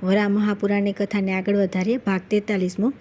વરા મહાપુરાણની કથાને આગળ વધારીએ. ભાગ 43મો.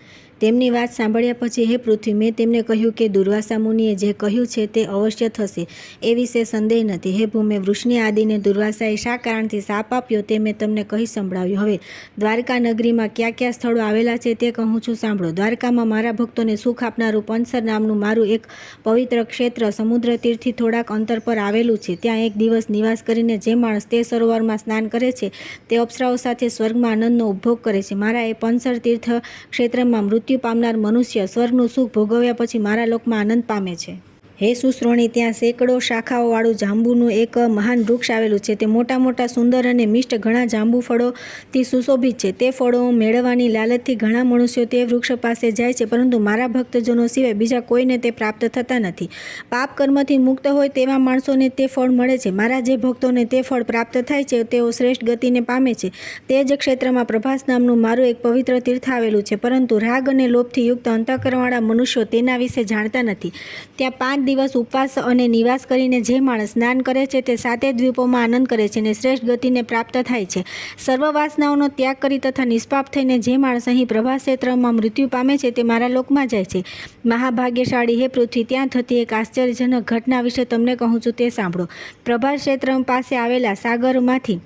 તેમની વાત સાંભળ્યા પછી, હે પૃથ્વી, મેં તેમને કહ્યું કે દુર્વાસા મુનિએ જે કહ્યું છે તે અવશ્ય થશે, એ વિશે સંદેહ નથી. હે ભૂમે, વૃષ્ણિ આદિને દુર્વાસાએ શા કારણથી શાપ આપ્યો તે મેં તમને કહી સંભળાવ્યું. હવે દ્વારકા નગરીમાં કયા કયા સ્થળો આવેલા છે તે કહું છું, સાંભળો. દ્વારકામાં મારા ભક્તોને સુખ આપનારું પંચસર નામનું મારું એક પવિત્ર ક્ષેત્ર સમુદ્ર તીરથી થોડાક અંતર પર આવેલું છે. ત્યાં એક દિવસ નિવાસ કરીને જે માણસ તે સરોવરમાં સ્નાન કરે છે તે અપ્સરાઓ સાથે સ્વર્ગમાં આનંદનો ઉપભોગ કરે છે. મારા એ પંચસર તીર્થ ક્ષેત્રમાં મૃત્યુ પામનાર મનુષ્ય સ્વર્ગનું સુખ ભોગવ્યા પછી મારા લોકમાં આનંદ પામે છે. હે સુશ્રોણી, ત્યાં સેંકડો શાખાઓવાળું જાંબુનું એક મહાન વૃક્ષ આવેલું છે. તે મોટા મોટા, સુંદર અને મિષ્ટ ઘણા જાંબુ ફળોથી સુશોભિત છે. તે ફળો મેળવવાની લાલચથી ઘણા મનુષ્યો તે વૃક્ષ પાસે જાય છે, પરંતુ મારા ભક્તજનો સિવાય બીજા કોઈને તે પ્રાપ્ત થતા નથી. પાપ કર્મથી મુક્ત હોય તેવા માણસોને તે ફળ મળે છે. મારા જે ભક્તોને તે ફળ પ્રાપ્ત થાય છે તેઓ શ્રેષ્ઠ ગતિને પામે છે. તે જ ક્ષેત્રમાં પ્રભાસ નામનું મારું એક પવિત્ર તીર્થ આવેલું છે, પરંતુ રાગ અને લોભથી યુક્ત અંતઃકરણવાળા મનુષ્યો તેના વિશે જાણતા નથી. ત્યાં 5 દિવસ ઉપવાસ અને નિવાસ કરીને જે માણસ સ્નાન કરે છે તે 7 દ્વીપોમાં આનંદ કરે છે અને શ્રેષ્ઠ ગતિને પ્રાપ્ત થાય છે. સર્વ વાસનાઓનો ત્યાગ કરી તથા નિષ્પાપ થઈને જે માણસ અહીં પ્રભાસ ક્ષેત્રમાં મૃત્યુ પામે છે તે મારા લોકમાં જાય છે. મહાભાગ્યશાળી હે પૃથ્વી, ત્યાં થતી એક આશ્ચર્યજનક ઘટના વિશે તમને કહું છું તે સાંભળો. પ્રભાસ ક્ષેત્ર પાસે આવેલા સાગરમાંથી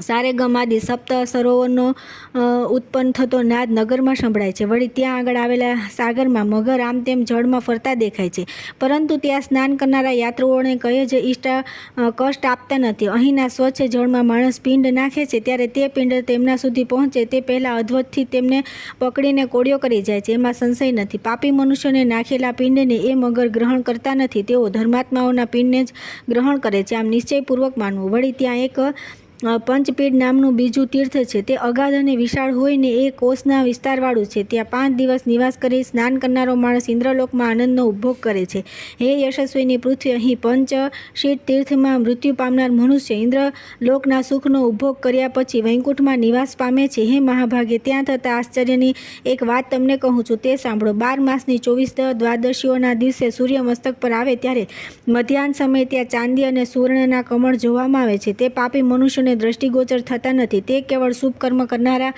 સારેગમાદી સપ્ત સરોવરનો ઉત્પન્ન થતો નાદ નગરમાં સંભળાય છે. વળી ત્યાં આગળ આવેલા સાગરમાં મગર આમ તેમ જળમાં ફરતા દેખાય છે, પરંતુ ત્યાં સ્નાન કરનારા યાત્રુઓને કંઈ જ કષ્ટ આપતા નથી. અહીંના સ્વચ્છ જળમાં માણસ પિંડ નાખે છે ત્યારે તે પિંડ તેમના સુધી પહોંચે તે પહેલાં અદ્વતથી તેમને પકડીને કોળિયો કરી જાય છે. એમાં સંશય નથી. પાપી મનુષ્યોને નાખેલા પિંડને એ મગર ગ્રહણ કરતા નથી, તેઓ ધર્માત્માઓના પિંડને જ ગ્રહણ કરે છે. આમ નિશ્ચયપૂર્વક માનવું. વળી ત્યાં એક પંચપીડ નામનું બીજું તીર્થ છે. તે અગાધ અને વિશાળ હોય ને એ કોષના વિસ્તારવાળું છે. ત્યાં 5 દિવસ નિવાસ કરી સ્નાન કરનારો માણસ ઇન્દ્રલોકમાં આનંદનો ઉપભોગ કરે છે. હે યશસ્વીની પૃથ્વી, અહીં પંચશીટ તીર્થમાં મૃત્યુ પામનાર મનુષ્ય ઇન્દ્રલોકના સુખનો ઉપભોગ કર્યા પછી વૈકુંઠમાં નિવાસ પામે છે. હે મહાભાગે, ત્યાં થતા આશ્ચર્યની એક વાત તમને કહું છું તે સાંભળો. 12 માસની 24 દ્વાદશીઓના દિવસે સૂર્ય મસ્તક પર આવે ત્યારે મધ્યાહન સમયે ત્યાં ચાંદી અને સુવર્ણના કમળ જોવામાં આવે છે. તે પાપી મનુષ્યોને દ્રષ્ટિગોચર થતા નથી. તે કેવળ શુભ કર્મ કરનારા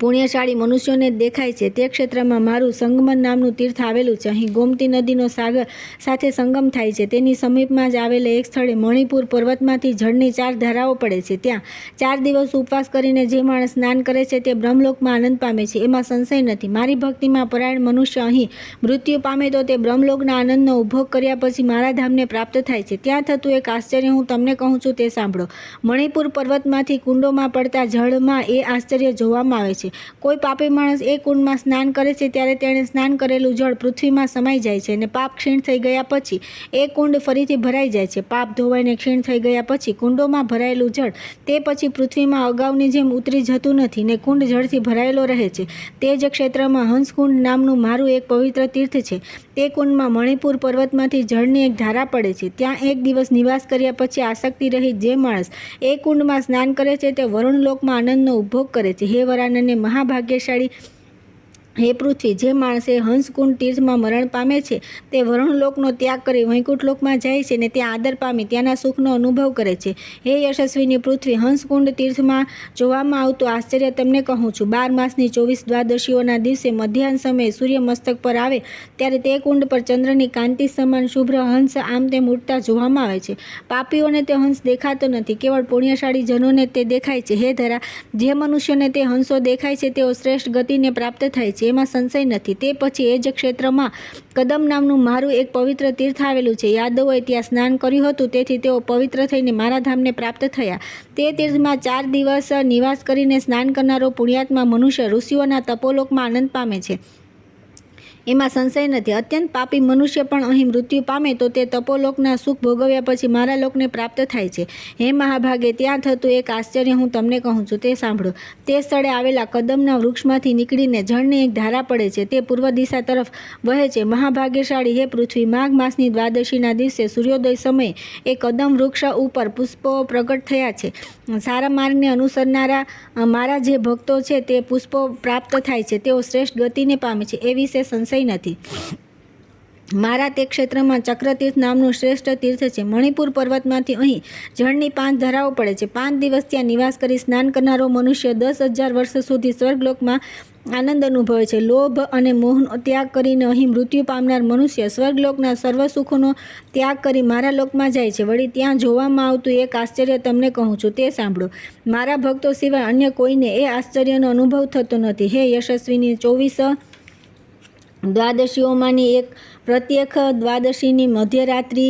પુણ્યશાળી મનુષ્યોને દેખાય છે. તે ક્ષેત્રમાં મારું સંગમન નામનું તીર્થ આવેલું છે. અહીં ગોમતી નદીનો સાગર સાથે સંગમ થાય છે. તેની સમીપમાં જ આવેલા એક સ્થળે મણિપુર પર્વતમાંથી જળની 4 ધારાઓ પડે છે. ત્યાં 4 દિવસ ઉપવાસ કરીને જે માણસ સ્નાન કરે છે તે બ્રહ્મલોકમાં આનંદ પામે છે, એમાં સંશય નથી. મારી ભક્તિમાં પરાયણ મનુષ્ય અહીં મૃત્યુ પામે તો તે બ્રહ્મલોકના આનંદનો ઉપભોગ કર્યા પછી મારા ધામને પ્રાપ્ત થાય છે. ત્યાં થતું એક આશ્ચર્ય હું તમને કહું છું તે સાંભળો. મણિપુર પર્વતમાંથી કુંડોમાં પડતા જળમાં એ આશ્ચર્ય જોવામાં આવે છે. કોઈ પાપી માણસ એ કુંડમાં સ્નાન કરે છે ત્યારે તેણે સ્નાન કરેલું જળ પૃથ્વીમાં સમાઈ જાય છે અને પાપ ક્ષીણ થઈ ગયા પછી એ કુંડ ફરીથી ભરાઈ જાય છે. પાપ ધોવાઈને ક્ષીણ થઈ ગયા પછી કુંડોમાં ભરાયેલું જળ તે પછી પૃથ્વીમાં અગાઉની જેમ ઉતરી જતું નથી ને કુંડ જળથી ભરાયેલો રહે છે. તે જ ક્ષેત્રમાં હંસકુંડ નામનું મારું એક પવિત્ર તીર્થ છે. તે કુંડમાં મણિપુર પર્વતમાંથી જળની એક ધારા પડે છે. ત્યાં એક દિવસ નિવાસ કર્યા પછી આસક્તિ રહિત જે માણસ એ કુંડમાં સ્નાન કરે છે તે વરુણલોકમાં આનંદનો ઉપભોગ કરે છે. હે વરાનને મહાભાગ્યશાળી હે પૃથ્વી, જે માણસે હંસકુંડ તીર્થમાં મરણ પામે છે તે વરુણલોકનો ત્યાગ કરી વૈકુંઠ લોકમાં જાય છે ને ત્યાં આદર પામી ત્યાંના સુખનો અનુભવ કરે છે. હે યશસ્વીની પૃથ્વી, હંસકુંડ તીર્થમાં જોવામાં આવતું આશ્ચર્ય તમને કહું છું. 12 માસની 24 દ્વાદશીઓના દિવસે મધ્યાહન સમયે સૂર્ય મસ્તક પર આવે ત્યારે તે કુંડ પર ચંદ્રની કાંતિ સમાન શુભ્ર હંસ આમ તેમ ઉડતા જોવામાં આવે છે. પાપીઓને તે હંસ દેખાતો નથી, કેવળ પુણ્યશાળી જનોને તે દેખાય છે. હે ધરા, જે મનુષ્યોને તે હંસો દેખાય છે તેઓ શ્રેષ્ઠ ગતિને પ્રાપ્ત થાય છે, એમાં સંશય નથી. તે પછી એ જ ક્ષેત્રમાં કદમ નામનું મારું એક પવિત્ર તીર્થ આવેલું છે. યાદવોએ ત્યાં સ્નાન કર્યું હતું, તેથી તેઓ પવિત્ર થઈને મારા ધામને પ્રાપ્ત થયા. તે તીર્થમાં 4 દિવસ નિવાસ કરીને સ્નાન કરનારો પુણ્યાત્મા મનુષ્ય ઋષિઓના તપોલોકમાં આનંદ પામે છે, એમાં સંશય નથી. અત્યંત પાપી મનુષ્ય પણ અહીં મૃત્યુ પામે તો તે તપોલોકના સુખ ભોગવ્યા પછી મારા લોકને પ્રાપ્ત થાય છે. હે મહાભાગે, ત્યાં થતું એક આશ્ચર્ય હું તમને કહું છું તે સાંભળો. તે સ્થળે આવેલા કદમના વૃક્ષમાંથી નીકળીને જળની એક ધારા પડે છે. તે પૂર્વ દિશા તરફ વહે છે. મહાભાગ્યશાળી હે પૃથ્વી, માઘ માસની દ્વાદશીના દિવસે સૂર્યોદય સમયે એ કદમ વૃક્ષ ઉપર પુષ્પો પ્રગટ થયા છે. સારા માર્ગને અનુસરનારા મારા જે ભક્તો છે તે પુષ્પો પ્રાપ્ત થાય છે. તેઓ શ્રેષ્ઠ ગતિને પામે છે, એ વિશે સંશય નથી. મારા તે ક્ષેત્રમાં ચક્રતીર્થ નામનું શ્રેષ્ઠ તીર્થ છે. મણિપુર પર્વતમાંથી અહીં જળની 5 ધારાઓ પડે છે. 5 દિવસ ત્યાં નિવાસ કરી સ્નાન કરનારો મનુષ્ય 10,000 વર્ષ સુધી સ્વર્ગલોકમાં આનંદ અનુભવે છે. લોભ અને મોહનો ત્યાગ કરીને અહીં મૃત્યુ પામનાર મનુષ્ય સ્વર્ગલોકના સર્વ સુખોનો ત્યાગ કરી મારા લોકમાં જાય છે. વળી ત્યાં જોવામાં આવતું એક આશ્ચર્ય તમને કહું છું, તે સાંભળો. મારા ભક્તો સિવાય અન્ય કોઈને એ આશ્ચર્યનો અનુભવ થતો નથી. હે યશસ્વીની 24 દ્વાદશીઓમાંની એક પ્રત્યેક દ્વાદશીની મધ્યરાત્રિ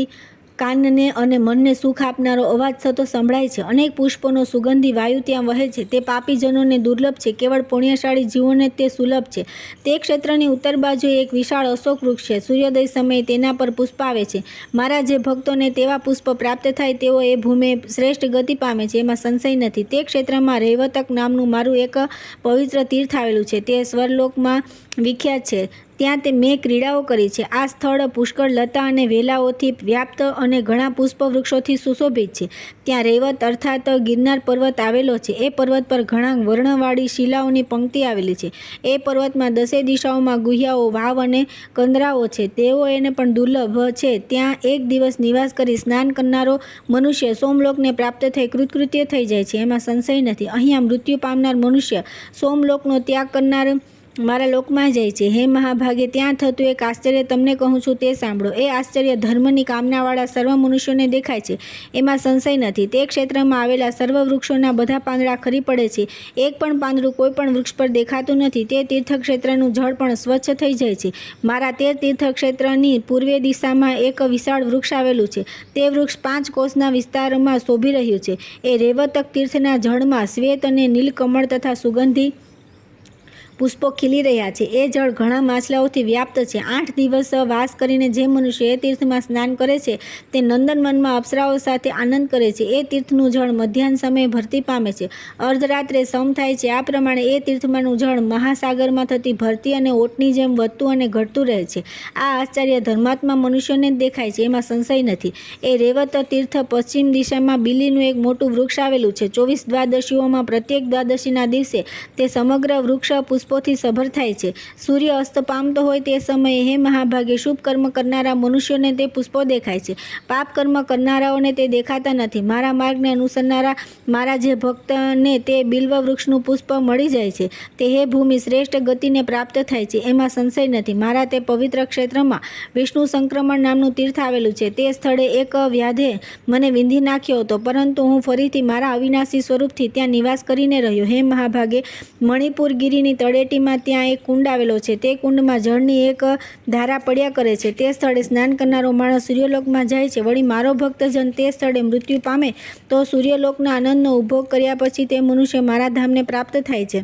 કાનને અને મનને સુખ આપનારો અવાજ થતો સંભળાય છે. અનેક પુષ્પોનો સુગંધી વાયુ ત્યાં વહે છે. તે પાપીજનોને દુર્લભ છે, કેવળ પુણ્યશાળી જીવોને તે સુલભ છે. તે ક્ષેત્રની ઉત્તર બાજુએ એક વિશાળ અશોક વૃક્ષ છે. સૂર્યોદય સમયે તેના પર પુષ્પ આવે છે. મારા જે ભક્તોને તેવા પુષ્પ પ્રાપ્ત થાય તેઓ એ ભૂમે શ્રેષ્ઠ ગતિ પામે છે, એમાં સંશય નથી. તે ક્ષેત્રમાં રૈવતક નામનું મારું એક પવિત્ર તીર્થ આવેલું છે. તે સ્વર્લોકમાં વિખ્યાત છે. ત્યાં મેં ક્રીડાઓ કરી છે. આ સ્થળ પુષ્કળ લતા અને વેલાઓથી વ્યાપ્ત અને ઘણા પુષ્પ વૃક્ષોથી સુશોભિત છે. ત્યાં રૈવત અર્થાત ગિરનાર પર્વત આવેલો છે. એ પર્વત પર ઘણા વર્ણવાળી શિલાઓની પંક્તિ આવેલી છે. એ પર્વતમાં 10 દિશાઓમાં ગુહિયાઓ, વાવ અને કંદરાઓ છે. તેઓ એને પણ દુર્લભ છે. ત્યાં એક દિવસ નિવાસ કરી સ્નાન કરનારો મનુષ્ય સોમલોકને પ્રાપ્ત થઈ કૃતકૃત્ય થઈ જાય છે, એમાં સંશય નથી. અહીંયા મૃત્યુ પામનાર મનુષ્ય સોમલોકનો ત્યાગ કરનાર મારા લોકમાં જાય છે. હે મહાભાગે, ત્યાં થતું એક આશ્ચર્ય તમને કહું છું, તે સાંભળો. એ આશ્ચર્ય ધર્મની કામનાવાળા સર્વ મનુષ્યોને દેખાય છે, એમાં સંશય નથી. તે ક્ષેત્રમાં આવેલા સર્વ વૃક્ષોના બધા પાંદડા ખરી પડે છે. એક પણ પાંદડું કોઈ પણ વૃક્ષ પર દેખાતું નથી. તે તીર્થક્ષેત્રનું જળ પણ સ્વચ્છ થઈ જાય છે. મારા તે તીર્થક્ષેત્રની પૂર્વીય દિશામાં એક વિશાળ વૃક્ષ આવેલું છે. તે વૃક્ષ 5 કોસના વિસ્તારમાં શોભી રહ્યું છે. એ રૈવતક તીર્થના જળમાં શ્વેત અને નીલકમળ તથા સુગંધી પુષ્પો ખીલી રહ્યા છે. એ જળ ઘણા માછલાઓથી વ્યાપ્ત છે. 8 દિવસ વાસ કરીને જે મનુષ્ય એ તીર્થમાં સ્નાન કરે છે તે નંદનવનમાં અપ્સરાઓ સાથે આનંદ કરે છે. એ તીર્થનું જળ મધ્યાહન સમયે ભરતી પામે છે. અર્ધરાત્રે સમ થાય છે. આ પ્રમાણે એ તીર્થમાંનું જળ મહાસાગરમાં થતી ભરતી અને ઓટની જેમ વધતું અને ઘટતું રહે છે. આ આશ્ચર્ય ધર્માત્મા મનુષ્યોને જ દેખાય છે, એમાં સંશય નથી. એ રૈવત તીર્થ પશ્ચિમ દિશામાં બિલીનું એક મોટું વૃક્ષ આવેલું છે. 24 દ્વાદશીઓમાં પ્રત્યેક દ્વાદશીના દિવસે તે સમગ્ર વૃક્ષ પુષ્પોથી સભર થાય છે. સૂર્ય અસ્ત પામતો હોય તે સમયે હે મહાભાગે શુભ કર્મ કરનારા મનુષ્યોને તે પુષ્પો દેખાય છે. પાપ કર્મ કરનારાઓને તે દેખાતા નથી. મારા માર્ગને અનુસરનારા મારા જે ભક્તને તે બિલ્વ વૃક્ષનું પુષ્પ મળી જાય છે. તે હે ભૂમિ શ્રેષ્ઠ ગતિને પ્રાપ્ત થાય છે, એમાં સંશય નથી. મારા તે પવિત્ર ક્ષેત્રમાં વિષ્ણુ સંક્રમણ નામનું તીર્થ આવેલું છે. તે સ્થળે એક વ્યાધે મને વિંધી નાખ્યો હતો, પરંતુ હું ફરીથી મારા અવિનાશી સ્વરૂપથી ત્યાં નિવાસ કરીને રહ્યો. હે મહાભાગે, મણિપુર ગિરિની તળેટીમાં ત્યાં એક કુંડ આવેલો છે. તે કુંડમાં જળની એક ધારા પડ્યા કરે છે. તે સ્થળે સ્નાન કરનારો માણસ સૂર્યલોકમાં જાય છે. વળી મારો ભક્તજન તે સ્થળે મૃત્યુ પામે તો સૂર્યલોકના આનંદનો ઉપભોગ કર્યા પછી તે મનુષ્ય મારા ધામને પ્રાપ્ત થાય છે.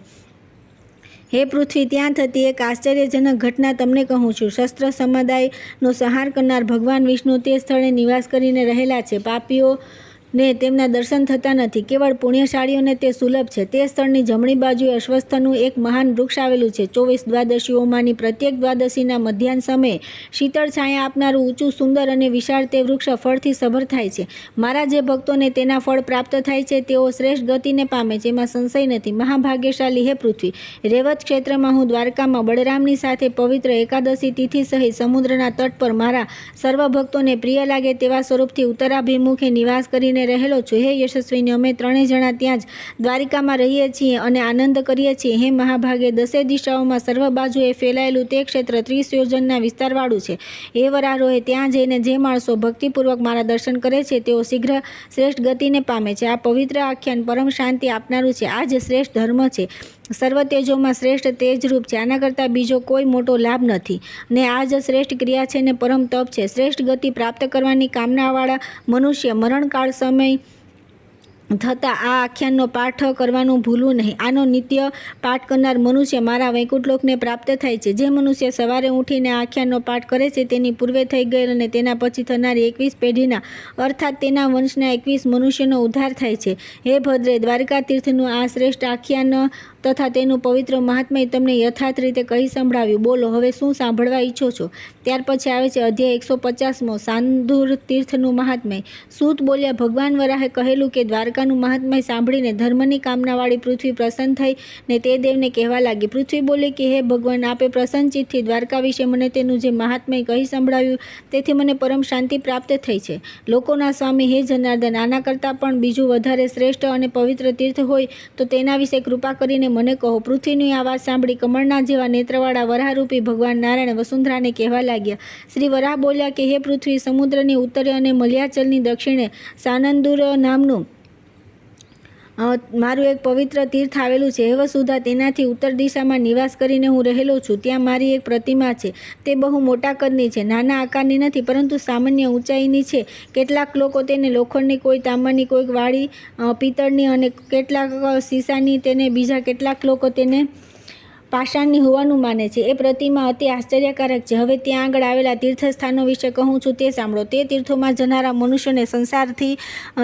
હે પૃથ્વી, ત્યાં થતી એક આશ્ચર્યજનક ઘટના તમને કહું છું. શસ્ત્ર સમુદાયનો સંહાર કરનાર ભગવાન વિષ્ણુ તે સ્થળે નિવાસ કરીને રહેલા છે. પાપીઓને તેમના દર્શન થતા નથી, કેવળ પુણ્યશાળીઓને તે સુલભ છે. તે સ્થળની જમણી બાજુએ અશ્વસ્થનું એક મહાન વૃક્ષ આવેલું છે. 24 દ્વાદશીઓમાંની પ્રત્યેક દ્વાદશીના મધ્યાહન સમયે શીતળ છાયા આપનારું ઊંચું, સુંદર અને વિશાળ તે વૃક્ષ ફળથી સભર થાય છે. મારા જે ભક્તોને તેના ફળ પ્રાપ્ત થાય છે તેઓ શ્રેષ્ઠ ગતિને પામે છે, એમાં સંશય નથી. મહાભાગ્યશાળી હે પૃથ્વી, રૈવત ક્ષેત્રમાં હું દ્વારકામાં બળરામની સાથે પવિત્ર એકાદશી તિથિ સહિત સમુદ્રના તટ પર મારા સર્વ ભક્તોને પ્રિય લાગે તેવા સ્વરૂપથી ઉત્તરાભિમુખે નિવાસ કરીને રહેલો છું. હે યશસ્વીની, અમે 3 જણા ત્યાં જ દ્વારિકામાં રહીએ છીએ અને આનંદ કરીએ છીએ. હે મહાભાગે, 10 દિશાઓમાં સર્વ બાજુએ ફેલાયેલું તે ક્ષેત્ર 30 યોજનના વિસ્તારવાળું છે. હે વરારોહે, ત્યાં જઈને જે માણસો ભક્તિપૂર્વક મારા દર્શન કરે છે તેઓ શીઘ્ર શ્રેષ્ઠ ગતિને પામે છે. આ પવિત્ર આખ્યાન પરમ શાંતિ આપનારું છે. આ જ શ્રેષ્ઠ ધર્મ છે. સર્વ તેજોમાં શ્રેષ્ઠ તેજરૂપ છે. આના કરતાં બીજો કોઈ મોટો લાભ નથી. ને આ જ શ્રેષ્ઠ ક્રિયા છે ને પરમ તપ છે. શ્રેષ્ઠ ગતિ પ્રાપ્ત કરવાની કામનાવાળા મનુષ્ય મરણકાળ સમય થતાં આ આખ્યાનનો પાઠ કરવાનું ભૂલવું નહીં. આનો નિત્ય પાઠ કરનાર મનુષ્ય મારા વૈકુંઠલોકને પ્રાપ્ત થાય છે. જે મનુષ્ય સવારે ઉઠીને આ આખ્યાનનો પાઠ કરે છે તેની પૂર્વે થઈ ગયેલ અને તેના પછી થનારી 21 પેઢીના અર્થાત તેના વંશના 21 મનુષ્યનો ઉદ્ધાર થાય છે. હે ભદ્રે, દ્વારકા તીર્થનું આ શ્રેષ્ઠ આખ્યાન તથા તેનું પવિત્ર મહાત્મ્ય તમને યથાર્થ રીતે કહી સંભળાવ્યું. બોલો, હવે શું સાંભળવા ઈચ્છો છો? ત્યાર પછી આવે છે અધ્યાય 150 સાંદુર તીર્થનું મહાત્મ્ય. સૂત બોલ્યા, ભગવાન વરાહે કહેલું કે દ્વારકાનું મહાત્મ્ય સાંભળીને ધર્મની કામનાવાળી પૃથ્વી પ્રસન્ન થઈ ને તે દેવને કહેવા લાગી. પૃથ્વી બોલી કે હે ભગવાન, આપે પ્રસન્ન ચિત્તથી દ્વારકા વિશે મને તેનું જે મહાત્મ્ય કહી સંભળાવ્યું તેથી મને પરમ શાંતિ પ્રાપ્ત થઈ છે. લોકોના સ્વામી હે જનાર્દન, આના કરતાં પણ બીજું વધારે શ્રેષ્ઠ અને પવિત્ર તીર્થ હોય તો તેના વિશે કૃપા કરીને મને કહો. પૃથ્વીની આ વાત સાંભળી કમળના જેવા નેત્રવાળા વરાહરૂપી ભગવાન નારાયણ વસુંધરાને કહેવા લાગ્યા. શ્રી વરાહ બોલ્યા કે હે પૃથ્વી, સમુદ્રની ઉત્તરે અને મલયાચલની દક્ષિણે સાનંદુર નામનું મારું એક પવિત્ર તીર્થ આવેલું છે. હે વસુધા, તેનાથી ઉત્તર દિશામાં નિવાસ કરીને હું રહેલો છું. ત્યાં મારી એક પ્રતિમા છે. તે બહુ મોટા કદની છે, નાના આકારની નથી, પરંતુ સામાન્ય ઊંચાઈની છે. કેટલાક લોકો તેને લોખંડની, કોઈ તાંબાની, કોઈ વાળી પિત્તળની અને કેટલાક સીસાની, તેને બીજા કેટલાક લોકો તેને પાષાણની હોવાનું માને છે. એ પ્રતિમા અતિ આશ્ચર્યકારક છે. હવે ત્યાં આગળ આવેલા તીર્થસ્થાનો વિશે કહું છું તે સાંભળો. તે તીર્થોમાં જનારા મનુષ્યોને સંસારથી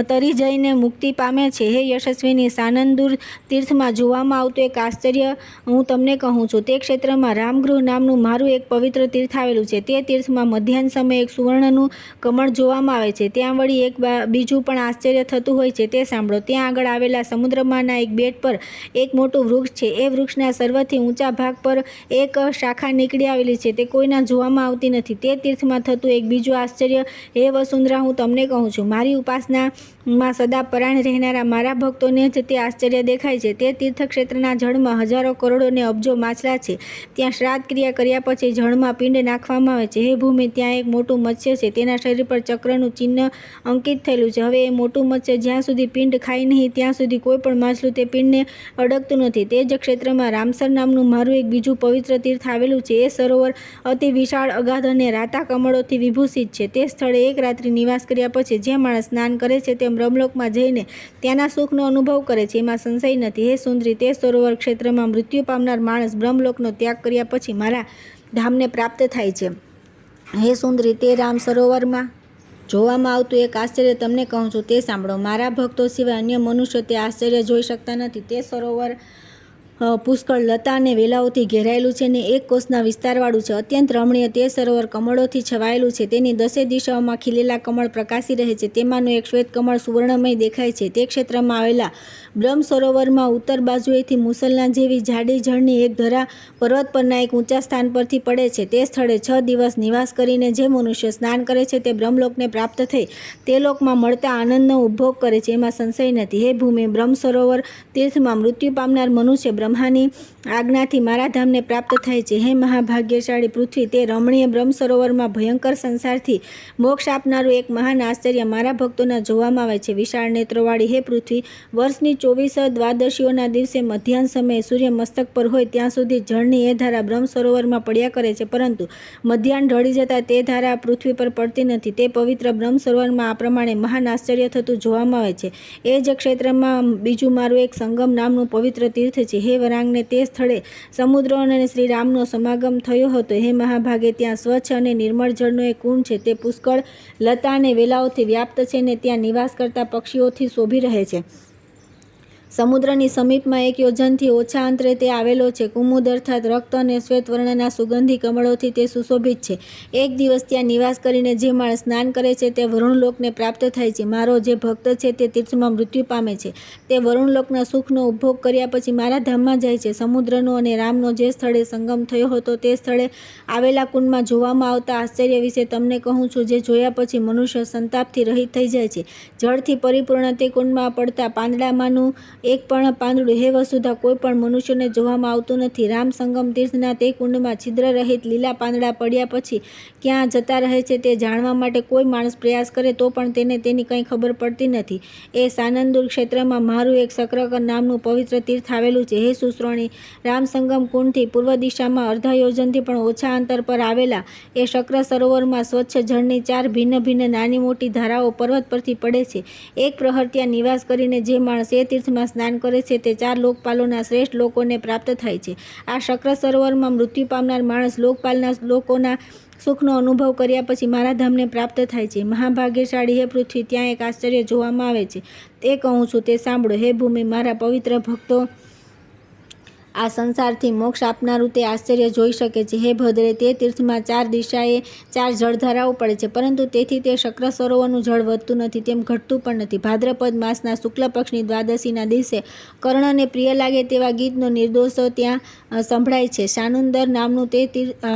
તરી જઈને મુક્તિ પામે છે. હે યશસ્વીની, સાનંદુર તીર્થમાં જોવામાં આવતું એક આશ્ચર્ય હું તમને કહું છું. તે ક્ષેત્રમાં રામગૃહ નામનું મારું એક પવિત્ર તીર્થ આવેલું છે. તે તીર્થમાં મધ્યાહન સમયે એક સુવર્ણનું કમળ જોવામાં આવે છે. ત્યાં વળી એક બીજું પણ આશ્ચર્ય થતું હોય છે તે સાંભળો. ત્યાં આગળ આવેલા સમુદ્રમાંના એક બેટ પર એક મોટું વૃક્ષ છે. એ વૃક્ષના સર્વથી ઊંચા ભાગ પર એક શાખા નીકળી આવેલી છે. તે કોઈના જોવામાં આવતી નથી. તે તીર્થમાં થતું એક બીજું આશ્ચર્ય હે વસુંધરા હું તમને કહું છું. મારી ઉપાસનામાં સદા પરાયણ રહેનારા મારા ભક્તોને જ તે આશ્ચર્ય દેખાય છે. તે તીર્થક્ષેત્રના જળમાં હજારો કરોડો ને અબજો માછલા છે. ત્યાં શ્રાદ્ધ ક્રિયા કર્યા પછી જળમાં પિંડ નાખવામાં આવે છે. હે ભૂમિ, ત્યાં એક મોટું મત્સ્ય છે. તેના શરીર પર ચક્રનું ચિહ્ન અંકિત થયેલું છે. હવે એ મોટું મત્સ્ય જ્યાં સુધી પિંડ ખાય નહીં ત્યાં સુધી કોઈ પણ માછલું તે પિંડને અડકતું નથી. તે જ ક્ષેત્રમાં રામસર નામનું મારું એક બીજું પવિત્ર તીર્થ આવેલું છે. એ સરોવર અતિ વિશાળ, અગાધ અને રાતા કમળોથી વિભૂષિત છે. તે સ્થળે એક રાત્રિ નિવાસ કર્યા પછી જે માણસ સ્નાન કરે છે તે બ્રહ્મલોકમાં જઈને ત્યાંના સુખનો અનુભવ કરે છે, એમાં સંશય નથી. હે સુંદરી, તે સરોવર ક્ષેત્રમાં મૃત્યુ પામનાર માણસ બ્રહ્મલોકનો ત્યાગ કર્યા પછી મારા ધામને પ્રાપ્ત થાય છે. હે સુંદરી, તે રામ સરોવરમાં જોવામાં આવતું એક આશ્ચર્ય તમને કહું છું તે સાંભળો. મારા ભક્તો સિવાય અન્ય મનુષ્યો તે આશ્ચર્ય જોઈ શકતા નથી. તે સરોવર પુષ્કળ લતા અને વેલાઓથી ઘેરાયેલું છે અને એક કોષના વિસ્તારવાળું છે. અત્યંત રમણીય તે સરોવર કમળોથી છવાયેલું છે. તેની 10 દિશાઓમાં ખીલેલા કમળ પ્રકાશી રહે છે. તેમાંનું એક શ્વેત કમળ સુવર્ણમય દેખાય છે. તે ક્ષેત્રમાં આવેલા બ્રહ્મ સરોવરમાં ઉત્તર બાજુએથી મુસલના જેવી જાડી જળની એક ધરા પર્વત પરના એક ઊંચા સ્થાન પરથી પડે છે. તે સ્થળે 6 દિવસ નિવાસ કરીને જે મનુષ્ય સ્નાન કરે છે તે બ્રહ્મલોકને પ્રાપ્ત થઈ તે લોકમાં મળતા આનંદનો ઉપભોગ કરે છે, એમાં સંશય નથી. હે ભૂમિ, બ્રહ્મ સરોવર તીર્થમાં મૃત્યુ પામનાર મનુષ્ય બ્રહ્માની આજ્ઞાથી મારા ધામને પ્રાપ્ત થાય છે. હે મહાભાગ્યશાળી પૃથ્વી, તે રમણીય બ્રહ્મ સરોવરમાં ભયંકર સંસારથી મોક્ષ આપનારું એક મહાન આશ્ચર્ય મારા ભક્તોના જોવામાં આવે છે. વિશાળ નેત્રોવાળી હે પૃથ્વી, વર્ષની 24 દ્વાદશીઓના દિવસે મધ્યાહન સમયે સૂર્ય મસ્તક પર હોય ત્યાં સુધી જળની એ ધારા બ્રહ્મ સરોવરમાં પડ્યા કરે છે, પરંતુ મધ્યાહન ઢળી જતાં તે ધારા પૃથ્વી પર પડતી નથી. તે પવિત્ર બ્રહ્મ સરોવરમાં આ પ્રમાણે મહાન આશ્ચર્ય થતું જોવામાં આવે છે. એ જ ક્ષેત્રમાં બીજું મારું એક સંગમ નામનું પવિત્ર તીર્થ છે. હે વરાંગને, તે સ્થળે સમુદ્ર અને શ્રી રામનો સમાગમ થયો હતો. હે મહાભાગે, ત્યાં સ્વચ્છ અને નિર્મળ જળનો એક કુંડ છે. તે પુષ્કળ લતા અને વેલાઓથી વ્યાપ્ત છે અને ત્યાં નિવાસ કરતા પક્ષીઓથી શોભી રહે છે. સમુદ્રની સમીપમાં 1 યોજનથી ઓછા અંતરે તે આવેલો છે. કુમુદ અર્થાત રક્ત અને શ્વેત વર્ણના સુગંધી કમળોથી તે સુશોભિત છે. એક દિવસ ત્યાં નિવાસ કરીને જે માણસ સ્નાન કરે છે તે વરુણલોકને પ્રાપ્ત થાય છે. મારો જે ભક્ત છે તે તીર્થમાં મૃત્યુ પામે છે. તે વરુણલોકના સુખનો ઉપભોગ કર્યા પછી મારા ધામમાં જાય છે. સમુદ્રનો અને રામનો જે સ્થળે સંગમ થયો હતો તે સ્થળે આવેલા કુંડમાં જોવામાં આવતા આશ્ચર્ય વિશે તમને કહું છું, જે જોયા પછી મનુષ્ય સંતાપથી રહિત થઈ જાય છે. જળથી પરિપૂર્ણ તે કુંડમાં પડતા પાંદડામાંનું એક પણ પાંદડું હે વસુધા કોઈ પણ મનુષ્યને જોવામાં આવતું નથી. રામ સંગમ તીર્થના તે કુંડમાં છિદ્ર રહિત લીલા પાંદડા પડ્યા પછી ક્યાં જતા રહે છે તે જાણવા માટે કોઈ માણસ પ્રયાસ કરે તો પણ તેને તેની કંઈ ખબર પડતી નથી. એ સાનંદુર ક્ષેત્રમાં મારું એક સક્રકર નામનું પવિત્ર તીર્થ આવેલું છે. હે સુશ્રોણી, રામ સંગમ કુંડથી પૂર્વ દિશામાં અડધા યોજનથી પણ ઓછા અંતર પર આવેલા એ શક્ર સરોવરમાં સ્વચ્છ જળની 4 ભિન્ન ભિન્ન નાની મોટી ધારાઓ પર્વત પરથી પડે છે. એક પ્રહર ત્યાં નિવાસ કરીને જે માણસ એ તીર્થમાં સ્નાન કરે છે તે 4 લોકપાલોના શ્રેષ્ઠ લોકોને પ્રાપ્ત થાય છે. આ શક્ર સરોવરમાં મૃત્યુ પામનાર માણસ લોકપાલના લોકોના સુખનો અનુભવ કર્યા પછી મારા ધામને પ્રાપ્ત થાય છે. મહાભાગ્યશાળી હે પૃથ્વી, ત્યાં એક આશ્ચર્ય જોવામાં આવે છે તે કહું છું તે સાંભળો. હે ભૂમિ, મારા પવિત્ર ભક્તો આ સંસારથી મોક્ષ આપનારું તે આશ્ચર્ય જોઈ શકે છે. હે ભદ્રે, તે તીર્થમાં 4 દિશાએ 4 જળધારાઓ પડે છે, પરંતુ તેથી તે શક્ર સરોવરનું જળ વધતું નથી, તેમ ઘટતું પણ નથી. ભાદ્રપદ માસના શુક્લ પક્ષની દ્વાદશીના દિવસે કર્ણને પ્રિય લાગે તેવા ગીતનો નિર્દોષો ત્યાં સંભળાય છે. સાનુંદર નામનું તે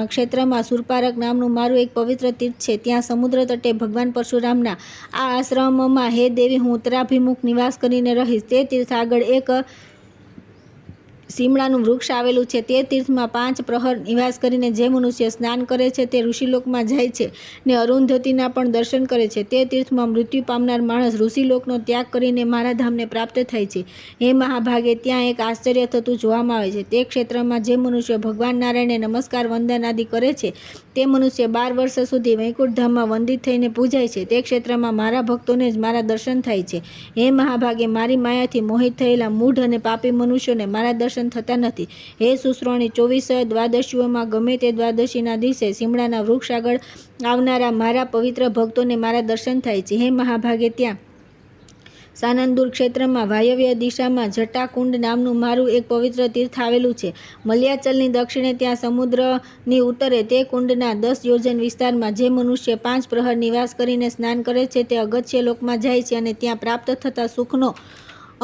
ક્ષેત્રમાં સુરપારક નામનું મારું એક પવિત્ર તીર્થ છે. ત્યાં સમુદ્ર તટે ભગવાન પરશુરામના આ આશ્રમમાં હે દેવી, હું ઉત્તરાભિમુખ નિવાસ કરીને રહીશ. તે તીર્થ આગળ એક સીમડાનું વૃક્ષ આવેલું છે. તે તીર્થમાં 5 પ્રહર નિવાસ કરીને જે મનુષ્ય સ્નાન કરે છે તે ઋષિલોકમાં જાય છે ને અરુંધતીના પણ દર્શન કરે છે. તે તીર્થમાં મૃત્યુ પામનાર માણસ ઋષિલોકનો ત્યાગ કરીને મારા ધામને પ્રાપ્ત થાય છે. હે મહાભાગે, ત્યાં એક આશ્ચર્ય થતું જોવામાં આવે છે. તે ક્ષેત્રમાં જે મનુષ્ય ભગવાન નારાયણને નમસ્કાર વંદન આદિ કરે છે તે મનુષ્ય 12 વર્ષ સુધી વૈકુંઠ ધામમાં વંદિત થઈને પૂજાય છે. તે ક્ષેત્રમાં મારા ભક્તોને જ મારા દર્શન થાય છે. હે મહાભાગે, મારી માયાથી મોહિત થયેલા મૂઢ અને પાપી મનુષ્યોને મારા દર્શન થતા નથી. હે સુશ્રોણી, 24 દ્વાદશીઓમાં ગમે તે દ્વાદશીના દિવસે સીમડાના વૃક્ષ આગળ આવનારા મારા પવિત્ર ભક્તોને મારા દર્શન થાય છે. હે મહાભાગે, ત્યાં સાનંદુર ક્ષેત્રમાં વાયવ્ય દિશામાં જટાકુંડ નામનું મારું એક પવિત્ર તીર્થ આવેલું છે. મલ્યાચલની દક્ષિણે ત્યાં સમુદ્રની ઉત્તરે તે કુંડના 10 યોજન વિસ્તારમાં જે મનુષ્ય 5 પ્રહર નિવાસ કરીને સ્નાન કરે છે તે અગત્ય લોકમાં જાય છે અને ત્યાં પ્રાપ્ત થતા સુખનો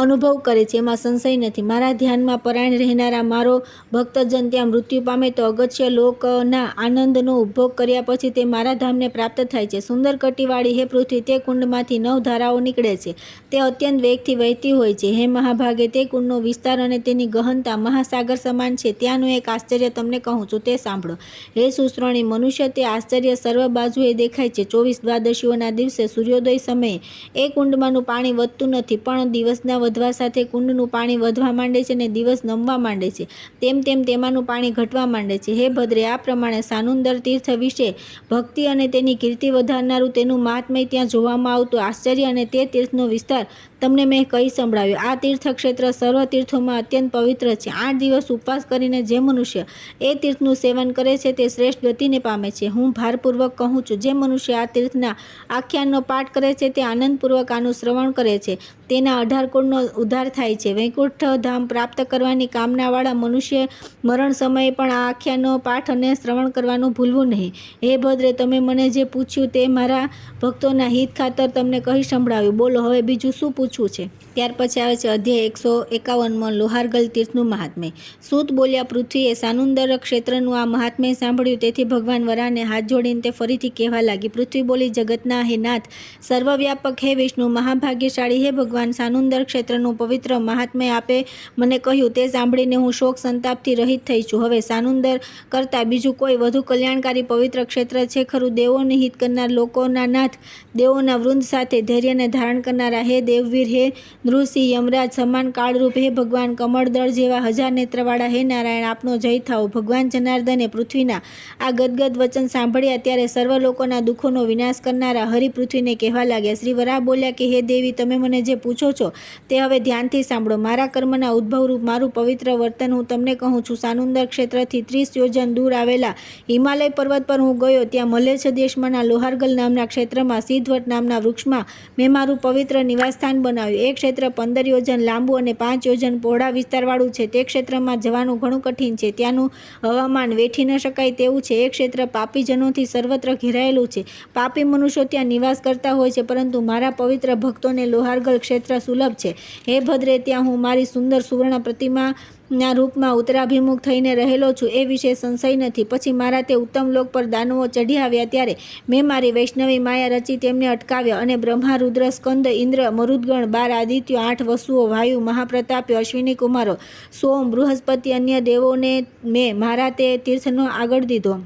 અનુભવ કરે છે. એમાં સંશય નથી. મારા ધ્યાનમાં પરાયણ રહેનારા મારો ભક્તજન ત્યાં મૃત્યુ પામે તો અગત્ય લોકના આનંદનો ઉપભોગ કર્યા પછી તે મારા ધામને પ્રાપ્ત થાય છે. સુંદર કટીવાળી હે પૃથ્વી, તે કુંડમાંથી 9 ધારાઓ નીકળે છે. તે અત્યંત વેગથી વહેતી હોય છે. હે મહાભાગે, તે કુંડનો વિસ્તાર અને તેની ગહનતા મહાસાગર સમાન છે. ત્યાંનું એક આશ્ચર્ય તમને કહું છું, તે સાંભળો. હે સુશ્રોણી, મનુષ્ય તે આશ્ચર્ય સર્વ બાજુએ દેખાય છે. 24 દ્વાદશીઓના દિવસે સૂર્યોદય સમયે એ કુંડમાંનું પાણી વધતું નથી, પણ દિવસના વધવા સાથે કુંડનું પાણી વધવા માંડે છે અને દિવસ નમવા માંડે છે. તેમ તેમ તેમાંનું પાણી ઘટવા માંડે છે. હે ભદ્રે, આ પ્રમાણે સાનુંદર તીર્થ વિશે ભક્તિ અને તેની કીર્તિ વધારનારું તેનું મહાત્મય ત્યાં જોવામાં આવતું આશ્ચર્ય અને તે તીર્થનો વિસ્તાર તમને મેં કહી સંભળાવ્યો. આ તીર્થક્ષેત્ર સર્વ તીર્થોમાં અત્યંત પવિત્ર છે. 8 દિવસ ઉપવાસ કરીને જે મનુષ્ય એ તીર્થનું સેવન કરે છે તે શ્રેષ્ઠ ગતિને પામે છે. હું ભારપૂર્વક કહું છું, જે મનુષ્ય આ તીર્થના આખ્યાનનો પાઠ કરે છે તે આનંદપૂર્વક આનું શ્રવણ કરે છે, તેના 18 કુળનો ઉદ્ધાર થાય છે. વૈકુંઠ ધામ પ્રાપ્ત કરવાની કામનાવાળા મનુષ્ય મરણ સમયે પણ આ આખ્યાનનો પાઠ અને શ્રવણ કરવાનું ભૂલવું નહીં. હે ભદ્રે, તમે મને જે પૂછ્યું તે મારા ભક્તોના હિત ખાતર તમને કહી સંભળાવ્યું. બોલો, હવે બીજું શું પૂછવું છે? ત્યાર પછી આવે છે અધ્યાય 151માં લોહારગલ તીર્થનું મહાત્મ્ય. સૂત બોલ્યા, પૃથ્વીએ સાનુંદર ક્ષેત્રનું આ મહાત્મ્ય સાંભળ્યું, તેથી ભગવાન વરાહને હાથ જોડીને તે ફરીથી કહેવા લાગી. પૃથ્વી બોલી, જગતના હે નાથ, સર્વવ્યાપક હે વિષ્ણુ, મહાભાગ્યશાળી હે ભગવાન, સાનુંદર ક્ષેત્રનું પવિત્ર મહાત્મ્ય આપે મને કહ્યું તે સાંભળીને હું શોક સંતાપથી રહિત થઈ છું. હવે સાનુંદર કરતાં બીજું કોઈ વધુ કલ્યાણકારી પવિત્ર ક્ષેત્ર છે ખરું? દેવોને હિત કરનાર, લોકોના નાથ, દેવોના વૃંદ સાથે ધૈર્યને ધારણ કરનારા હે દેવવીર, હે નૃસિંહ, યમરાજ સમાન કાળરૂપ હે ભગવાન, કમળદળ જેવા 1000 નેત્રવાળા હે નારાયણ, આપનો જય થાઓ. ભગવાન જનાર્દને પૃથ્વીના આ ગદગદ વચન સાંભળ્યા ત્યારે સર્વ લોકોના દુઃખોનો વિનાશ કરનારા હરિ પૃથ્વીને કહેવા લાગ્યા. શ્રી વરાહ બોલ્યા કે હે દેવી, તમે મને જે પૂછો છો તે હવે ધ્યાનથી સાંભળો. મારા કર્મના ઉદ્ભવરૂપ મારું પવિત્ર વર્તન હું તમને કહું છું. સાનુંદર ક્ષેત્રથી 30 યોજન દૂર આવેલા હિમાલય પર્વત પર હું ગયો. ત્યાં મલેચ્છ દેશમાંના લોહારગલ નામના ક્ષેત્રમાં સિદ્ધવટ નામના વૃક્ષમાં મેં મારું પવિત્ર નિવાસસ્થાન બનાવ્યું. એ ક્ષેત્ર 15 યોજન લાંબુ અને 5 યોજન પહોળા વિસ્તારવાળું છે. તે ક્ષેત્રમાં જવાનું ઘણું કઠિન છે. ત્યાંનું હવામાન વેઠી ન શકાય તેવું છે. એ ક્ષેત્ર પાપીજનોથી સર્વત્ર ઘેરાયેલું છે. પાપી મનુષ્યો ત્યાં નિવાસ કરતા હોય છે, પરંતુ મારા પવિત્ર ભક્તોને લોહારગલ ક્ષેત્ર સુલભ છે. હે ભદ્રે, ત્યાં હું મારી સુંદર સુવર્ણ પ્રતિમાના રૂપમાં ઉત્તરાભિમુખ થઈને રહેલો છું, એ વિશે સંશય નથી. પછી મારા તે ઉત્તમ લોક પર દાનવો ચઢી આવ્યા ત્યારે મેં મારી વૈષ્ણવી માયા રચી તેમને અટકાવ્યા અને બ્રહ્મા, રુદ્ર, સ્કંદ, ઇન્દ્ર, મરુદગણ, 12 આદિત્યો, 8 વસુઓ, વાયુ, મહાપ્રતાપ્યો, અશ્વિની કુમારો, સોમ, બૃહસ્પતિ, અન્ય દેવોને મેં મારા તે તીર્થનો આગળ દીધો.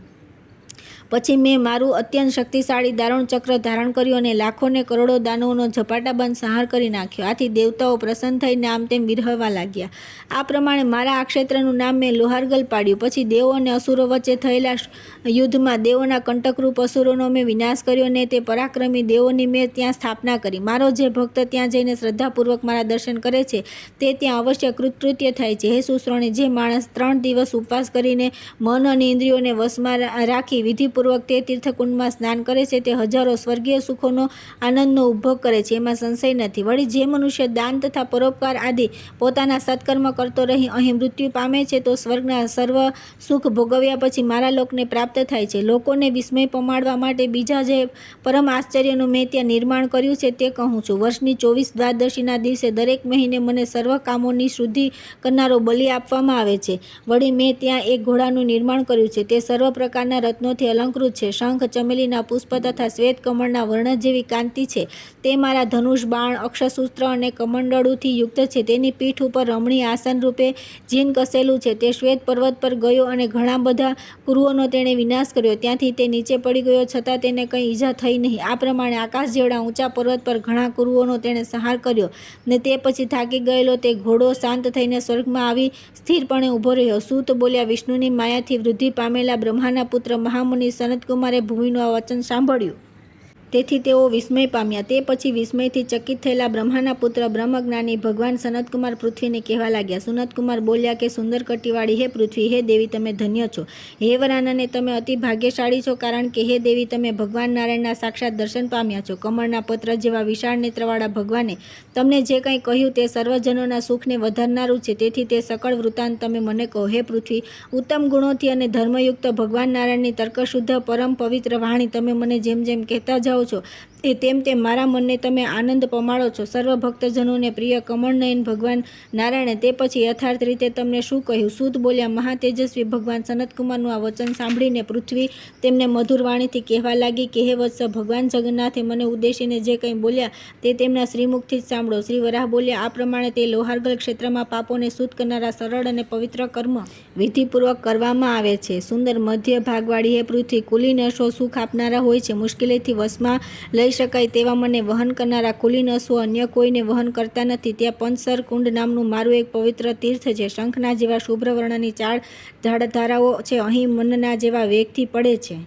પછી મેં મારું અત્યંત શક્તિશાળી દારુણ ચક્ર ધારણ કર્યું અને લાખો ને કરોડો દાનવોનો ઝપાટાબંધ સંહાર કરી નાખ્યો. આથી દેવતાઓ પ્રસન્ન થઈને આમ તેમ વિરહવા લાગ્યા. આ પ્રમાણે મારા આ ક્ષેત્રનું નામ મેં લોહારગલ પાડ્યું. પછી દેવો અને અસુરો વચ્ચે થયેલા યુદ્ધમાં દેવોના કંટકરૂપ અસુરોનો મેં વિનાશ કર્યો અને તે પરાક્રમી દેવોની મેં ત્યાં સ્થાપના કરી. મારો જે ભક્ત ત્યાં જઈને શ્રદ્ધાપૂર્વક મારા દર્શન કરે છે તે ત્યાં અવશ્ય કૃતકૃત્ય થાય છે. હે સુશ્રોણી, જે માણસ 3 દિવસ ઉપવાસ કરીને મન અને ઇન્દ્રિયોને વશમાં રાખી વિધિપૂર્વક વિધિપૂર્વક તે તીર્થકુંડમાં સ્નાન કરે છે તે હજારો સ્વર્ગીય સુખોનો આનંદનો ઉપભોગ કરે છે, એમાં સંશય નથી. વળી જે મનુષ્ય દાન તથા પરોપકાર આદિ પોતાના સત્કર્મ કરતો રહી અહીં મૃત્યુ પામે છે તો સ્વર્ગના સર્વ સુખ ભોગવ્યા પછી મારા લોકને પ્રાપ્ત થાય છે. લોકોને વિસ્મય પમાડવા માટે બીજા જે પરમ આશ્ચર્યનું મેં ત્યાં નિર્માણ કર્યું છે તે કહું છું. વર્ષની 24 દ્વાદશીના દિવસે દરેક મહિને મને સર્વ કામોની શુદ્ધિ કરનારો બલિ આપવામાં આવે છે. વળી મેં ત્યાં એક ઘોડાનું નિર્માણ કર્યું છે, તે સર્વ પ્રકારના રત્નોથી અલંકૃત છે. શંખ, ચમેલીના પુષ્પ તથા શ્વેત કમળના વર્ણ જેવી કાંતિ છે. તે મારા ધનુષ, બાણ, અક્ષસૂત્ર અને કમંડળુથી યુક્ત છે. તેની પીઠ ઉપર રમણીય આસન રૂપે જીન કસેલું છે. તે શ્વેત પર્વત પર ગયો અને ઘણા બધા કુરુઓનો તેણે વિનાશ કર્યો. ત્યાંથી તે નીચે પડી ગયો, છતાં તેને કંઈ ઈજા થઈ નહીં. આ પ્રમાણે આકાશ જેવડા ઊંચા પર્વત પર ઘણા કુરુઓનો તેણે સંહાર કર્યો ને તે પછી થાકી ગયેલો તે ઘોડો શાંત થઈને સ્વર્ગમાં આવી સ્થિરપણે ઊભો રહ્યો. સૂત બોલ્યા, વિષ્ણુની માયાથી વૃદ્ધિ પામેલા બ્રહ્માના પુત્ર મહામુનિ સનતકુમારે ભૂમિનું આ વચન સાંભળ્યું. તેથી તેઓ વિસ્મય પામ્યા. તે પછી વિસ્મયથી ચકિત થયેલા બ્રહ્માના પુત્ર બ્રહ્મજ્ઞાની ભગવાન સનતકુમાર પૃથ્વીને કહેવા લાગ્યા. સનતકુમાર બોલ્યા કે સુંદર કટીવાળી હે પૃથ્વી, હે દેવી તમે ધન્ય છો. હે વરાનને તમે અતિ ભાગ્યશાળી છો, કારણ કે હે દેવી તમે ભગવાન નારાયણના સાક્ષાત દર્શન પામ્યા છો. કમળના પત્ર જેવા વિશાળ નેત્રવાળા ભગવાને તમને જે કંઈ કહ્યું તે સર્વજનોના સુખને વધારનારું છે. તેથી તે સકળ વૃત્તાંત તમે મને કહો. હે પૃથ્વી, ઉત્તમ ગુણોથી અને ધર્મયુક્ત ભગવાન નારાયણની તર્કશુદ્ધ પરમ પવિત્ર વાણી તમે મને જેમ જેમ કહેતા જાઓ છો તેમ તેમ મારા મનને તમે આનંદ પમાડો છો. સર્વ ભક્તજનોને પ્રિય કમળનયન ભગવાન નારાયણે તે પછી યથાર્થ રીતે તમને શું કહ્યું? સૂત બોલ્યા, મહાતેજસ્વી ભગવાન સનતકુમારનું આ વચન સાંભળીને પૃથ્વી તેમને મધુર વાણીથી કહેવા લાગી કે હે વત્સ, ભગવાન જગન્નાથે મને ઉદ્દેશીને જે કંઈ બોલ્યા તે તેમના શ્રીમુખથી જ સાંભળો. શ્રી વરાહ બોલ્યા, આ પ્રમાણે તે લોહારગલ ક્ષેત્રમાં પાપોને શુદ્ધ કરનારા સરળ અને પવિત્ર કર્મ વિધિપૂર્વક કરવામાં આવે છે. સુંદર મધ્ય ભાગવાળી હે પૃથ્વી, કુલીન અશ્વો સુખ આપનારા હોય છે. મુશ્કેલીથી વશમાં લઈ શકાય તેવા મને વહન કરનારા કુલીન અશ્વો અન્ય કોઈને વહન કરતા નથી. ત્યાં પંચસર કુંડ નામનું મારું એક પવિત્ર તીર્થ છે. શંખના જેવા શુભ્ર વર્ણની ચાળ ધારાઓ છે. અહીં મનના જેવા વેગથી પડે છે.